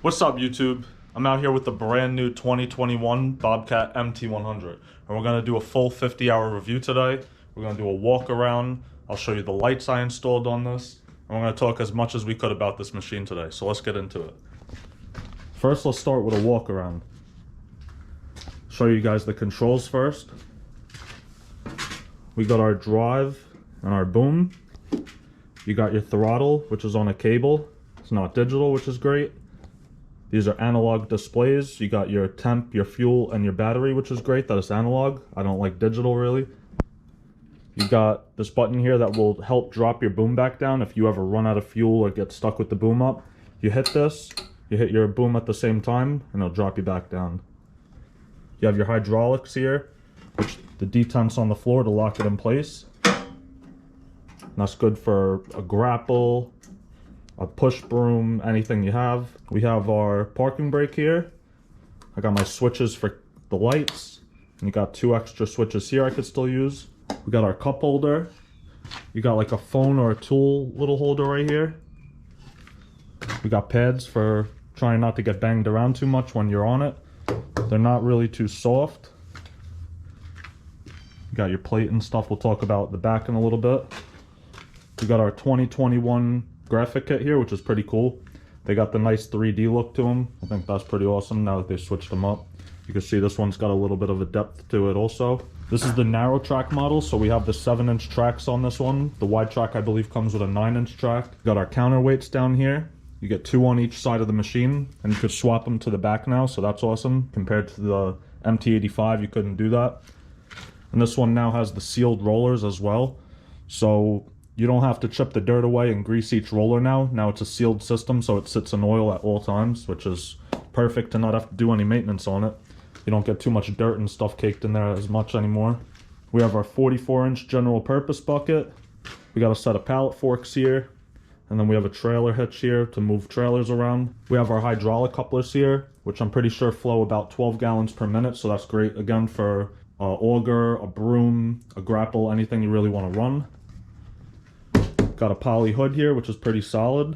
What's up, YouTube? I'm out here with the brand new 2021 Bobcat MT 100, and we're gonna do a full 50-hour review today. We're gonna do a walk around. I'll show you the lights I installed on this, and we're gonna talk as much as we could about this machine today. So let's get into it. First, let's start with a walk around. Show you guys the controls first. We got our drive and our boom. You got your throttle, which is on a cable. It's not digital, which is great. These are analog displays. You got your temp, your fuel, and your battery, which is great that it's analog. I don't like digital really. You got this button here that will help drop your boom back down if you ever run out of fuel or get stuck with the boom up. You hit this, you hit your boom at the same time, and it'll drop you back down. You have your hydraulics here, which the detent's on the floor to lock it in place. And that's good for a grapple, a push broom, anything you have. We have our parking brake here. I got my switches for the lights, and you got 2 extra switches here I could still use. We got our cup holder. You got like a phone or a tool little holder right here. We got pads for trying not to get banged around too much when you're on it. They're not really too soft. You got your plate and stuff. We'll talk about the back in a little bit. We got our 2021 graphic kit here, which is pretty cool. They got the nice 3D look to them. I think that's pretty awesome now that they switched them up. You can see this one's got a little bit of a depth to it also. This is the narrow track model, so we have the 7-inch tracks on this one. The wide track I believe comes with a 9-inch track. Got our counterweights down here. You get 2 on each side of the machine, and you could swap them to the back now, so that's awesome. Compared to the MT85, you couldn't do that. And this one now has the sealed rollers as well, so you don't have to chip the dirt away and grease each roller now. Now it's a sealed system, so it sits in oil at all times, which is perfect to not have to do any maintenance on it. You don't get too much dirt and stuff caked in there as much anymore. We have our 44-inch general purpose bucket. We got a set of pallet forks here. And then we have a trailer hitch here to move trailers around. We have our hydraulic couplers here, which I'm pretty sure flow about 12 gallons per minute, so that's great, again, for an auger, a broom, a grapple, anything you really want to run. Got a poly hood here, which is pretty solid.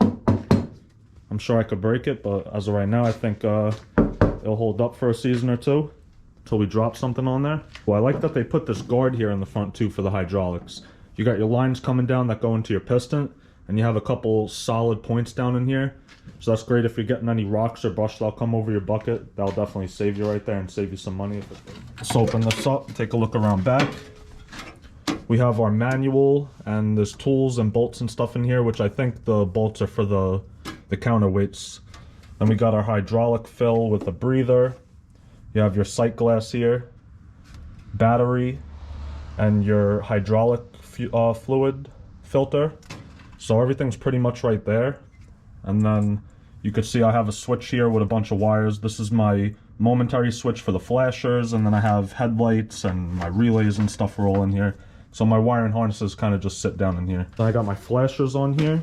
I'm sure I could break it, but as of right now, I think it'll hold up for a season or two until we drop something on there. Well, I like that they put this guard here in the front too for the hydraulics. You got your lines coming down that go into your piston, and you have a couple solid points down in here. So that's great if you're getting any rocks or brush that'll come over your bucket. That'll definitely save you right there and save you some money. Let's open this up, take a look around back. We have our manual, and there's tools and bolts and stuff in here, which I think the bolts are for the counterweights. Then we got our hydraulic fill with a breather. You have your sight glass here, battery, and your hydraulic fluid filter. So everything's pretty much right there. And then you could see I have a switch here with a bunch of wires. This is my momentary switch for the flashers, and then I have headlights and my relays and stuff are all in here. So my wiring harnesses kind of just sit down in here. Then I got my flashers on here.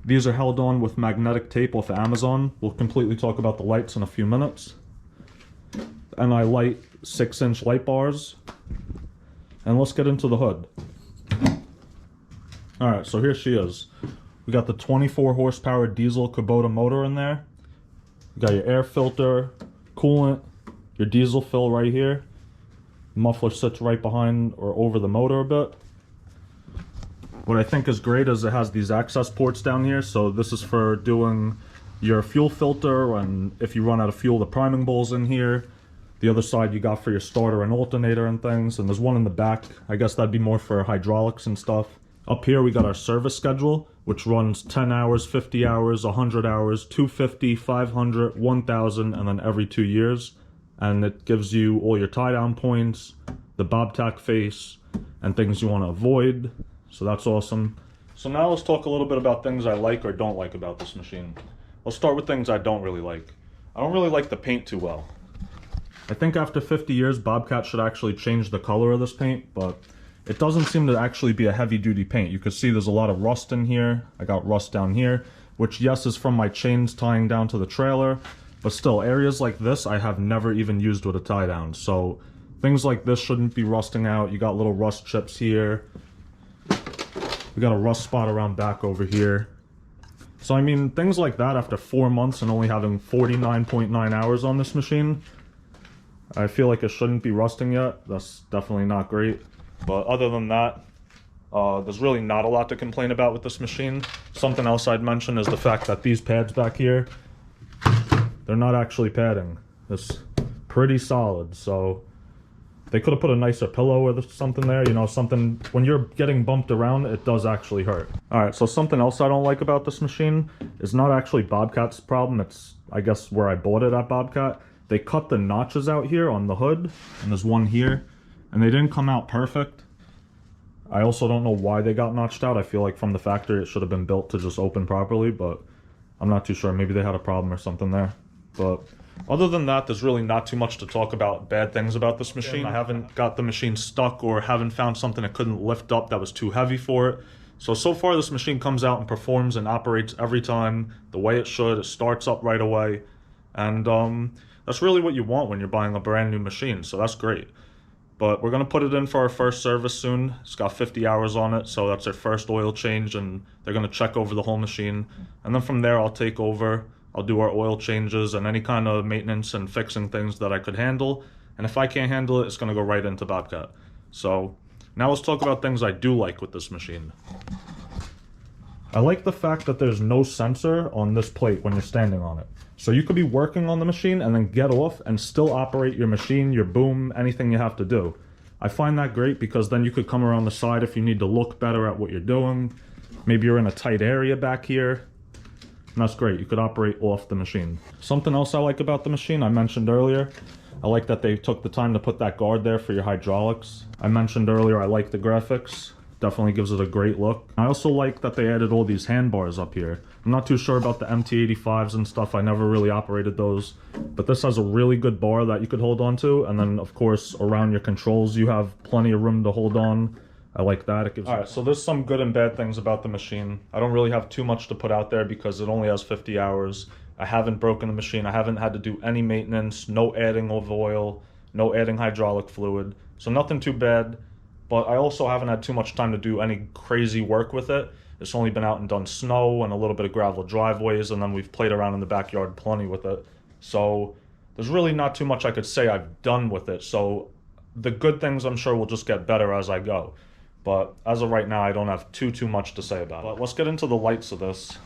These are held on with magnetic tape off of Amazon. We'll completely talk about the lights in a few minutes. And I light 6-inch light bars. And let's get into the hood. Alright, so here she is. We got the 24 horsepower diesel Kubota motor in there. You got your air filter, coolant, your diesel fill right here. The muffler sits right behind or over the motor a bit. What I think is great is it has these access ports down here. So this is for doing your fuel filter, and if you run out of fuel, the priming bowl's in here. The other side you got for your starter and alternator and things. And there's one in the back. I guess that'd be more for hydraulics and stuff. Up here we got our service schedule, which runs 10 hours, 50 hours, 100 hours, 250, 500, 1000, and then every 2 years. And it gives you all your tie-down points, the Bobtack face, and things you want to avoid. So that's awesome. So now let's talk a little bit about things I like or don't like about this machine. Let's start with things I don't really like. I don't really like the paint too well. I think after 50 years, Bobcat should actually change the color of this paint, but it doesn't seem to actually be a heavy-duty paint. You can see there's a lot of rust in here. I got rust down here, which, yes, is from my chains tying down to the trailer, but still, areas like this I have never even used with a tie-down. So things like this shouldn't be rusting out. You got little rust chips here. We got a rust spot around back over here. So I mean, things like that after 4 months and only having 49.9 hours on this machine, I feel like it shouldn't be rusting yet. That's definitely not great. But other than that, there's really not a lot to complain about with this machine. Something else I'd mention is the fact that these pads back here, they're not actually padding. It's pretty solid, so they could have put a nicer pillow or something there, you know, something. When you're getting bumped around, it does actually hurt. Alright, so something else I don't like about this machine is not actually Bobcat's problem. It's, I guess, where I bought it at Bobcat. They cut the notches out here on the hood, and there's one here, and they didn't come out perfect. I also don't know why they got notched out. I feel like from the factory it should have been built to just open properly, but I'm not too sure. Maybe they had a problem or something there. But other than that, there's really not too much to talk about bad things about this machine. I haven't got the machine stuck or haven't found something it couldn't lift up that was too heavy for it. So far this machine comes out and performs and operates every time the way it should. It starts up right away. And that's really what you want when you're buying a brand new machine, so that's great. But we're going to put it in for our first service soon. It's got 50 hours on it, so that's our first oil change, and they're going to check over the whole machine. And then from there I'll take over. I'll do our oil changes and any kind of maintenance and fixing things that I could handle. And if I can't handle it, it's going to go right into Bobcat. So now let's talk about things I do like with this machine. I like the fact that there's no sensor on this plate when you're standing on it. So you could be working on the machine and then get off and still operate your machine, your boom, anything you have to do. I find that great because then you could come around the side if you need to look better at what you're doing. Maybe you're in a tight area back here. And that's great. You could operate off the machine. Something else I like about the machine, I mentioned earlier, I like that they took the time to put that guard there for your hydraulics. I mentioned earlier I like the graphics. Definitely gives it a great look. I also like that they added all these handbars up here. I'm not too sure about the MT85s and stuff. I never really operated those. But this has a really good bar that you could hold on to. And then, of course, around your controls, you have plenty of room to hold on. I like that. It gives. Alright, so there's some good and bad things about the machine. I don't really have too much to put out there because it only has 50 hours. I haven't broken the machine. I haven't had to do any maintenance, no adding of oil, no adding hydraulic fluid. So nothing too bad. But I also haven't had too much time to do any crazy work with it. It's only been out and done snow and a little bit of gravel driveways, and then we've played around in the backyard plenty with it. So there's really not too much I could say I've done with it. So the good things I'm sure will just get better as I go. But as of right now, I don't have too much to say about it. But let's get into the lights of this.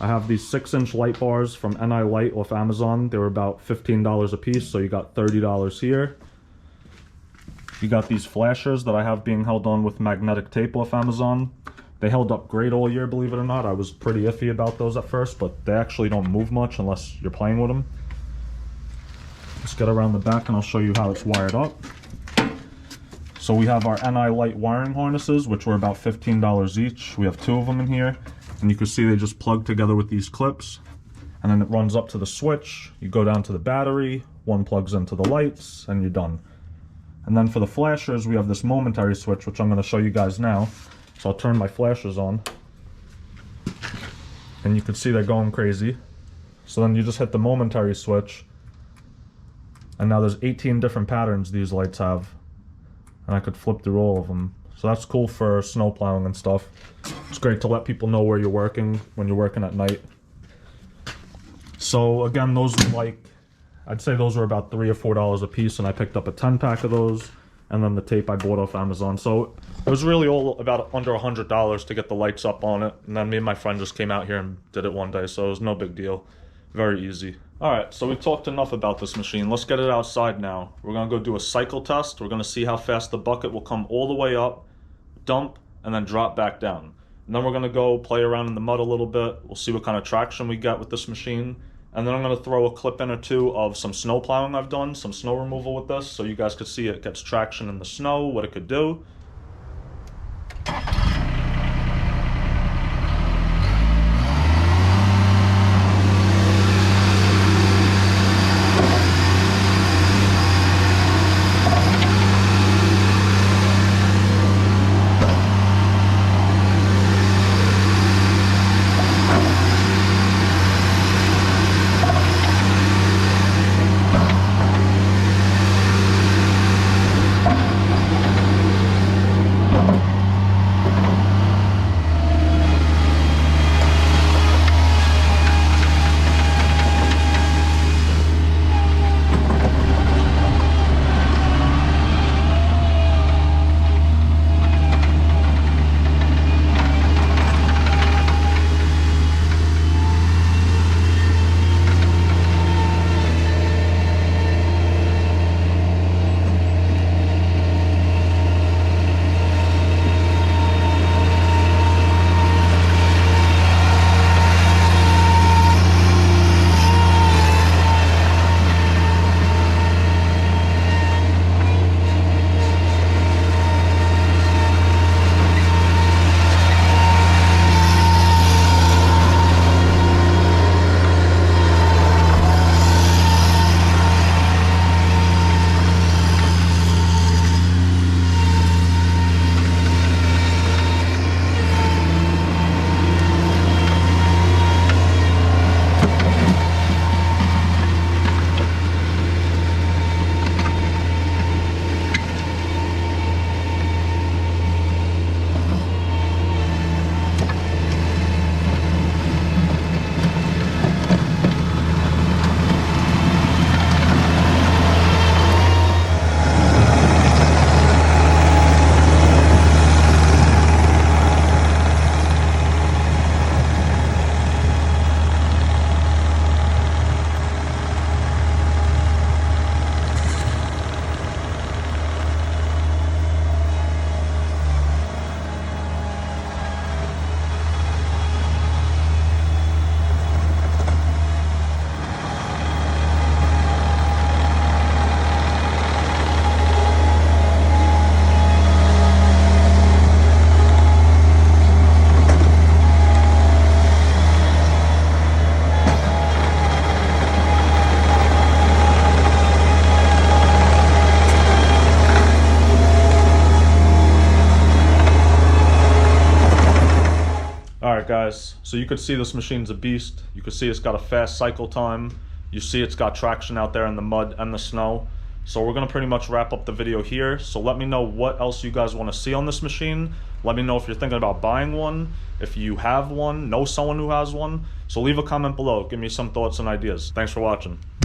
I have these 6-inch light bars from NI Light off Amazon. They were about $15 a piece, so you got $30 here. You got these flashers that I have being held on with magnetic tape off Amazon. They held up great all year, believe it or not. I was pretty iffy about those at first, but they actually don't move much unless you're playing with them. Let's get around the back and I'll show you how it's wired up. So we have our NI Light wiring harnesses, which were about $15 each. We have 2 of them in here, and you can see they just plug together with these clips, and then it runs up to the switch. You go down to the battery, one plugs into the lights, and you're done. And then for the flashers, we have this momentary switch, which I'm going to show you guys now. So I'll turn my flashers on, and you can see they're going crazy. So then you just hit the momentary switch, and now there's 18 different patterns these lights have, and I could flip through all of them. So that's cool for snow plowing and stuff. It's great to let people know where you're working when you're working at night. So again, those were like, I'd say those were about $3 or $4 a piece, and I picked up a 10-pack of those, and then the tape I bought off Amazon. So it was really all about under $100 to get the lights up on it, and then me and my friend just came out here and did it one day, so it was no big deal. Very easy. Alright, so we talked enough about this machine. Let's get it outside now. We're going to go do a cycle test. We're going to see how fast the bucket will come all the way up, dump, and then drop back down. And then we're going to go play around in the mud a little bit. We'll see what kind of traction we get with this machine. And then I'm going to throw a clip in or two of some snow plowing I've done, some snow removal with this, so you guys could see it gets traction in the snow, what it could do. guys, so you could see this machine's a beast. You could see it's got a fast cycle time. You see it's got traction out there in the mud and the snow. So we're gonna pretty much wrap up the video here. So let me know what else you guys wanna see on this machine. Let me know if you're thinking about buying one, if you have one, know someone who has one. So leave a comment below, give me some thoughts and ideas. Thanks for watching.